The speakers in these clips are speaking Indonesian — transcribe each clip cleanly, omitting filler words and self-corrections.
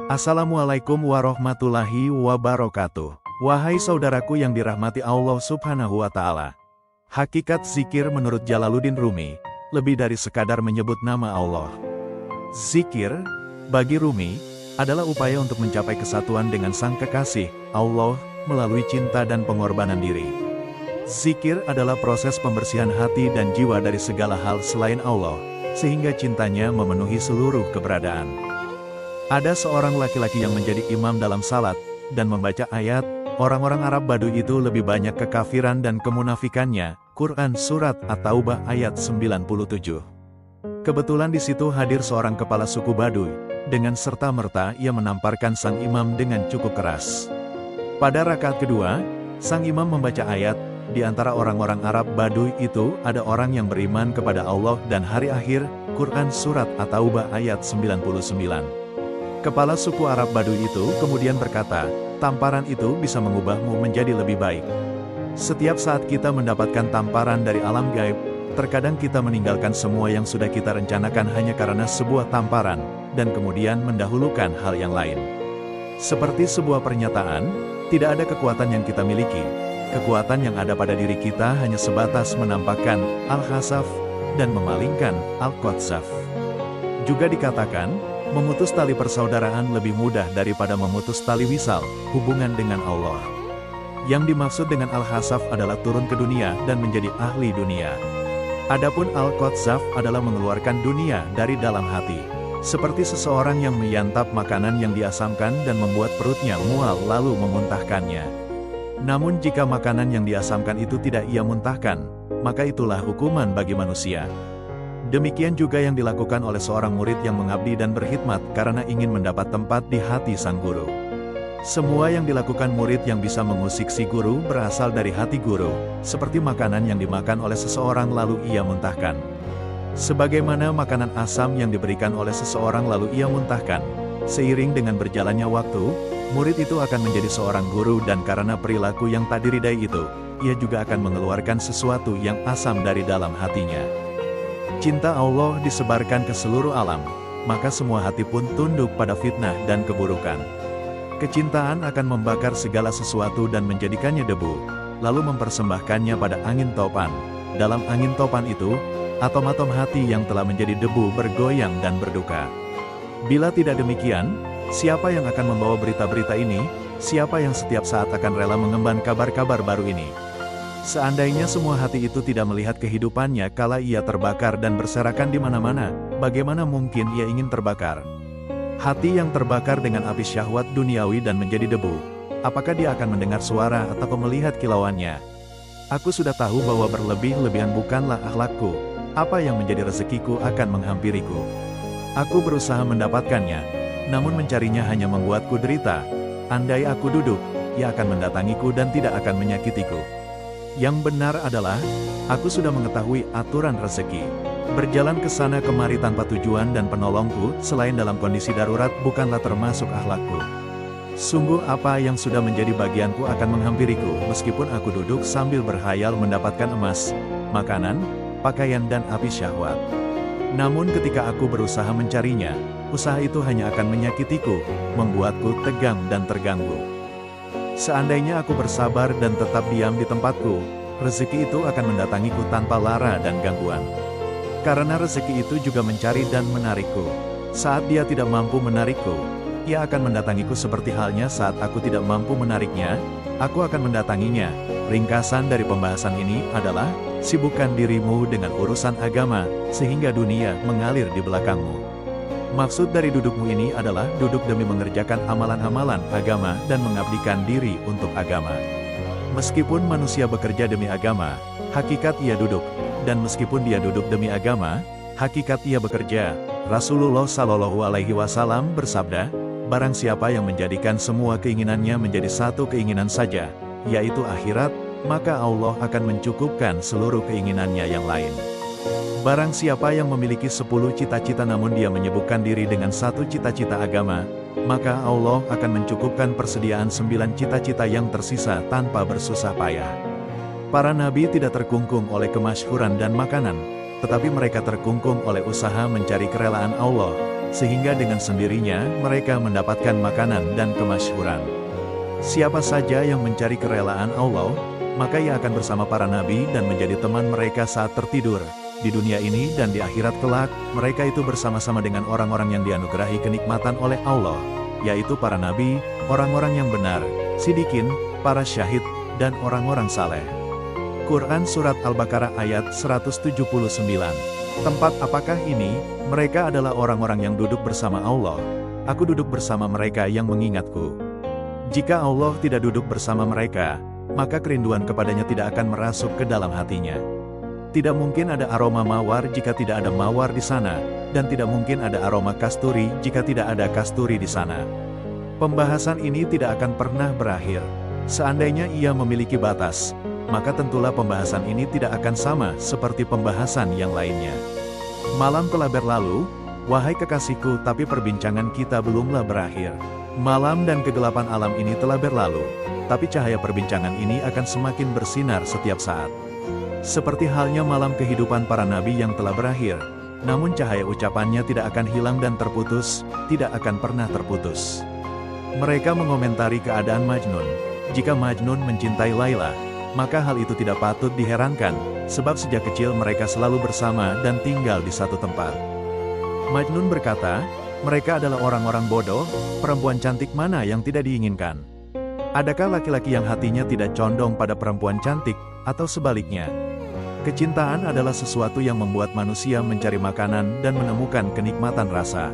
Assalamualaikum warahmatullahi wabarakatuh. Wahai saudaraku yang dirahmati Allah Subhanahu wa Ta'ala. Hakikat zikir menurut Jalaluddin Rumi, lebih dari sekadar menyebut nama Allah. Zikir, bagi Rumi, adalah upaya untuk mencapai kesatuan dengan Sang Kekasih, Allah, melalui cinta dan pengorbanan diri. Zikir adalah proses pembersihan hati dan jiwa dari segala hal selain Allah, sehingga cintanya memenuhi seluruh keberadaan. Ada seorang laki-laki yang menjadi imam dalam salat, dan membaca ayat, orang-orang Arab Baduy itu lebih banyak kekafiran dan kemunafikannya, Quran Surat At-Taubah ayat 97. Kebetulan di situ hadir seorang kepala suku Baduy, dengan serta-merta ia menamparkan sang imam dengan cukup keras. Pada rakaat kedua, sang imam membaca ayat, di antara orang-orang Arab Baduy itu ada orang yang beriman kepada Allah dan hari akhir, Quran Surat At-Taubah ayat 99. Kepala suku Arab Baduy itu kemudian berkata, tamparan itu bisa mengubahmu menjadi lebih baik. Setiap saat kita mendapatkan tamparan dari alam gaib, terkadang kita meninggalkan semua yang sudah kita rencanakan hanya karena sebuah tamparan, dan kemudian mendahulukan hal yang lain. Seperti sebuah pernyataan, tidak ada kekuatan yang kita miliki. Kekuatan yang ada pada diri kita hanya sebatas menampakkan Al-Hasaf dan memalingkan Al-Qatsaf. Juga dikatakan, memutus tali persaudaraan lebih mudah daripada memutus tali wisal, hubungan dengan Allah. Yang dimaksud dengan Al-Hasaf adalah turun ke dunia dan menjadi ahli dunia. Adapun Al-Qatsaf adalah mengeluarkan dunia dari dalam hati. Seperti seseorang yang menyantap makanan yang diasamkan dan membuat perutnya mual lalu memuntahkannya. Namun jika makanan yang diasamkan itu tidak ia muntahkan, maka itulah hukuman bagi manusia. Demikian juga yang dilakukan oleh seorang murid yang mengabdi dan berkhidmat karena ingin mendapat tempat di hati sang guru. Semua yang dilakukan murid yang bisa mengusik si guru berasal dari hati guru, seperti makanan yang dimakan oleh seseorang lalu ia muntahkan. Sebagaimana makanan asam yang diberikan oleh seseorang lalu ia muntahkan, seiring dengan berjalannya waktu, murid itu akan menjadi seorang guru dan karena perilaku yang tak diridai itu, ia juga akan mengeluarkan sesuatu yang asam dari dalam hatinya. Cinta Allah disebarkan ke seluruh alam, maka semua hati pun tunduk pada fitnah dan keburukan. Kecintaan akan membakar segala sesuatu dan menjadikannya debu, lalu mempersembahkannya pada angin topan. Dalam angin topan itu, atom-atom hati yang telah menjadi debu bergoyang dan berduka. Bila tidak demikian, siapa yang akan membawa berita-berita ini? Siapa yang setiap saat akan rela mengemban kabar-kabar baru ini? Seandainya semua hati itu tidak melihat kehidupannya kala ia terbakar dan berserakan di mana-mana, bagaimana mungkin ia ingin terbakar? Hati yang terbakar dengan api syahwat duniawi dan menjadi debu, apakah dia akan mendengar suara atau melihat kilauannya? Aku sudah tahu bahwa berlebih-lebihan bukanlah akhlakku, apa yang menjadi rezekiku akan menghampiriku. Aku berusaha mendapatkannya, namun mencarinya hanya membuatku derita. Andai aku duduk, ia akan mendatangiku dan tidak akan menyakitiku. Yang benar adalah, aku sudah mengetahui aturan rezeki. Berjalan ke sana kemari tanpa tujuan dan penolongku, selain dalam kondisi darurat bukanlah termasuk akhlakku. Sungguh apa yang sudah menjadi bagianku akan menghampiriku, meskipun aku duduk sambil berhayal mendapatkan emas, makanan, pakaian dan api syahwat. Namun ketika aku berusaha mencarinya, usaha itu hanya akan menyakitiku, membuatku tegang dan terganggu. Seandainya aku bersabar dan tetap diam di tempatku, rezeki itu akan mendatangiku tanpa lara dan gangguan. Karena rezeki itu juga mencari dan menarikku. Saat dia tidak mampu menarikku, ia akan mendatangiku seperti halnya saat aku tidak mampu menariknya, aku akan mendatanginya. Ringkasan dari pembahasan ini adalah, sibukkan dirimu dengan urusan agama, sehingga dunia mengalir di belakangmu. Maksud dari dudukmu ini adalah duduk demi mengerjakan amalan-amalan agama dan mengabdikan diri untuk agama. Meskipun manusia bekerja demi agama, hakikat ia duduk, dan meskipun dia duduk demi agama, hakikat ia bekerja. Rasulullah Shallallahu Alaihi Wasallam bersabda, barang siapa yang menjadikan semua keinginannya menjadi satu keinginan saja, yaitu akhirat, maka Allah akan mencukupkan seluruh keinginannya yang lain. Barang siapa yang memiliki 10 cita-cita namun dia menyibukkan diri dengan satu cita-cita agama, maka Allah akan mencukupkan persediaan 9 cita-cita yang tersisa tanpa bersusah payah. Para nabi tidak terkungkung oleh kemasyhuran dan makanan, tetapi mereka terkungkung oleh usaha mencari kerelaan Allah, sehingga dengan sendirinya mereka mendapatkan makanan dan kemasyhuran. Siapa saja yang mencari kerelaan Allah, maka ia akan bersama para nabi dan menjadi teman mereka saat tertidur. Di dunia ini dan di akhirat kelak, mereka itu bersama-sama dengan orang-orang yang dianugerahi kenikmatan oleh Allah, yaitu para nabi, orang-orang yang benar, sidikin, para syahid, dan orang-orang saleh. Quran Surat Al-Baqarah ayat 179. Tempat apakah ini? Mereka adalah orang-orang yang duduk bersama Allah. Aku duduk bersama mereka yang mengingatku. Jika Allah tidak duduk bersama mereka, maka kerinduan kepadanya tidak akan merasuk ke dalam hatinya. Tidak mungkin ada aroma mawar jika tidak ada mawar di sana, dan tidak mungkin ada aroma kasturi jika tidak ada kasturi di sana. Pembahasan ini tidak akan pernah berakhir. Seandainya ia memiliki batas, maka tentulah pembahasan ini tidak akan sama seperti pembahasan yang lainnya. Malam telah berlalu, wahai kekasihku, tapi perbincangan kita belumlah berakhir. Malam dan kegelapan alam ini telah berlalu, tapi cahaya perbincangan ini akan semakin bersinar setiap saat. Seperti halnya malam kehidupan para nabi yang telah berakhir, namun cahaya ucapannya tidak akan hilang dan terputus, tidak akan pernah terputus. Mereka mengomentari keadaan Majnun. Jika Majnun mencintai Laila, maka hal itu tidak patut diherankan, sebab sejak kecil mereka selalu bersama dan tinggal di satu tempat. Majnun berkata, mereka adalah orang-orang bodoh, perempuan cantik mana yang tidak diinginkan? Adakah laki-laki yang hatinya tidak condong pada perempuan cantik, atau sebaliknya? Kecintaan adalah sesuatu yang membuat manusia mencari makanan dan menemukan kenikmatan rasa.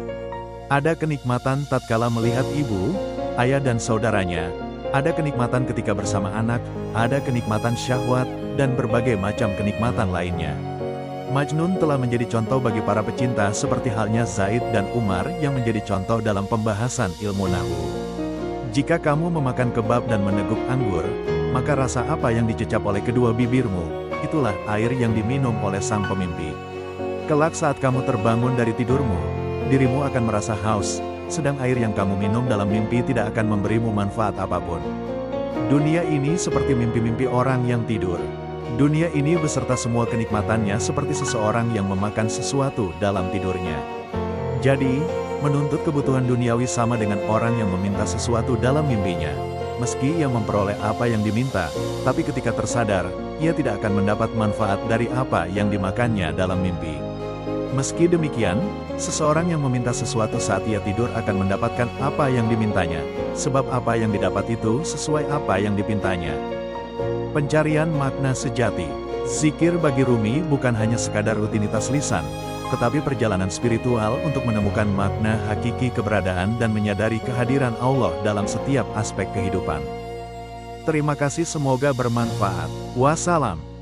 Ada kenikmatan tatkala melihat ibu, ayah dan saudaranya, ada kenikmatan ketika bersama anak, ada kenikmatan syahwat, dan berbagai macam kenikmatan lainnya. Majnun telah menjadi contoh bagi para pecinta seperti halnya Zaid dan Umar yang menjadi contoh dalam pembahasan ilmu nahwu. Jika kamu memakan kebab dan meneguk anggur, maka rasa apa yang dicecap oleh kedua bibirmu, itulah air yang diminum oleh sang pemimpi. Kelak saat kamu terbangun dari tidurmu, dirimu akan merasa haus, sedang air yang kamu minum dalam mimpi tidak akan memberimu manfaat apapun. Dunia ini seperti mimpi-mimpi orang yang tidur. Dunia ini beserta semua kenikmatannya seperti seseorang yang memakan sesuatu dalam tidurnya. Jadi, menuntut kebutuhan duniawi sama dengan orang yang meminta sesuatu dalam mimpinya. Meski ia memperoleh apa yang diminta, tapi ketika tersadar, ia tidak akan mendapat manfaat dari apa yang dimakannya dalam mimpi. Meski demikian, seseorang yang meminta sesuatu saat ia tidur akan mendapatkan apa yang dimintanya, sebab apa yang didapat itu sesuai apa yang dipintanya. Pencarian makna sejati. Zikir bagi Rumi bukan hanya sekadar rutinitas lisan, tetapi perjalanan spiritual untuk menemukan makna hakiki keberadaan dan menyadari kehadiran Allah dalam setiap aspek kehidupan. Terima kasih, semoga bermanfaat. Wassalam.